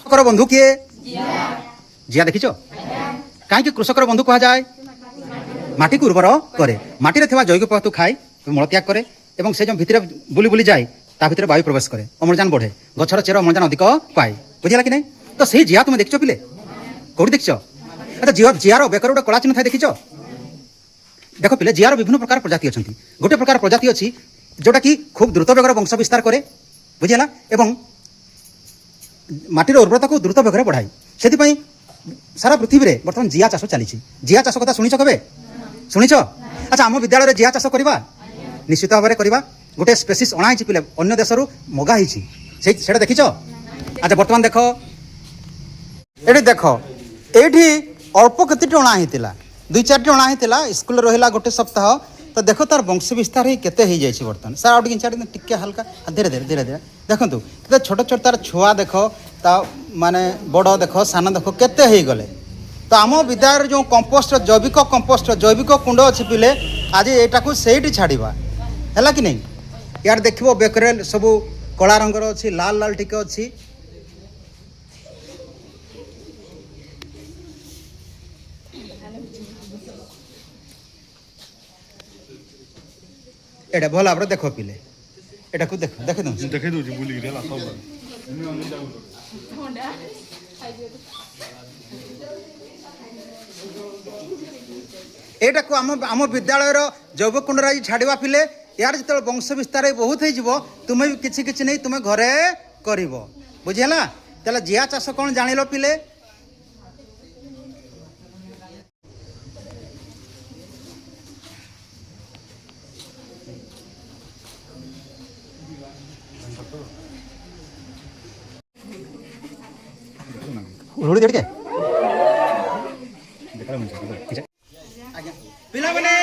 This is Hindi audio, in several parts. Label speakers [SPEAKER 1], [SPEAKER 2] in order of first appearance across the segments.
[SPEAKER 1] कृषकर बंधु किए जिया देखिच कहीं कृषकर बंधु कह जाए माटी को उर्वर करे माटी रे जैविक पदार्थ खाए मलत्याग करे और से जो भितर बुली बुली जाए ता भितर वायु प्रवेश करे अम्लजान बढ़े गछर चेर अम्लजान अधिक पाए बुझेगा कि नहीं। तो सही जिया तुम देखिच पिले कौटी देखिच। अच्छा जियार बेकर गोटे कला चिन्ह था देखिच। देख पिले जियार विभिन्न प्रकार प्रजाति अच्छा गोटे प्रकार प्रजाति अच्छी जोटा कि खूब द्रुत बेगर वंश विस्तार करे बुझेगा एवं माटीर उर्वरता को द्रुत बेगर बढ़ाए से सारा पृथ्वी में बर्तमान जिया चाष चली जिया चाष कथा शुणिच कबे शुणिच। अच्छा आम विद्यालय जिया चाष करवा निश्चित भाव में करवा गोटे स्पेसीस अणाई पिले अन्य देश मगा से देखिच। अच्छा बर्तमान देख ये देख ये अल्प कति अणाई दुई चार अणाई स्कूल रहा गोटे सप्ताह तो देख तार वंश विस्तार केते हो जाए बर्तमान सार आउट टिके हल्का धीरे धीरे धीरे धीरे देखो के छोट छोट तार छुआ देख ता माने बड़ देख सान देख केते हो गले। तो आम विद्यालय जो कंपोस्ट जैविक कुंड अच्छी पिले आज यहाँ से छाड़ा है कि नहीं। यार देखो बेकरेल सब कला रंगर अच्छी लाल लाल टिके अच्छी एटा भल भाव देख पिले एटा को देख देखे देखे दो बुली गेला सब एटा को आम विद्यालय जैव कुंड छाड़ा पिले यार जो वंश विस्तार बहुत हो तुम्हें भी किसी नहीं तुम्हें घरे कर बुझेगा। तेल जिया चाष कौन जान पिले पिला मैंने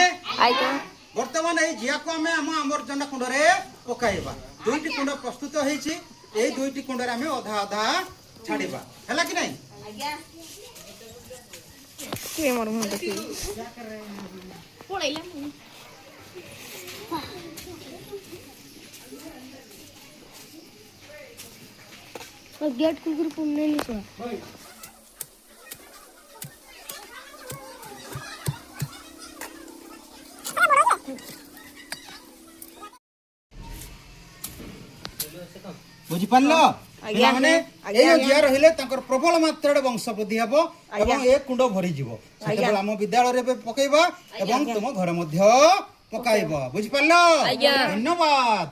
[SPEAKER 1] बर्तमान जिया को आम आमरजंडा कुंड पकाइबा दुईटी कुंड प्रस्तुत होती दुईटी कुंड अधा अधा छाड़ा है कि नहीं।
[SPEAKER 2] गेट कुकुर पुण्य नहीं
[SPEAKER 1] बुझिपार मैंने जिया रही प्रबल मात्रा वंश वृद्धि हम और कुंड भरी आम विद्यालय पकईबा तुम घर पकाइब बुझिपार। धन्यवाद।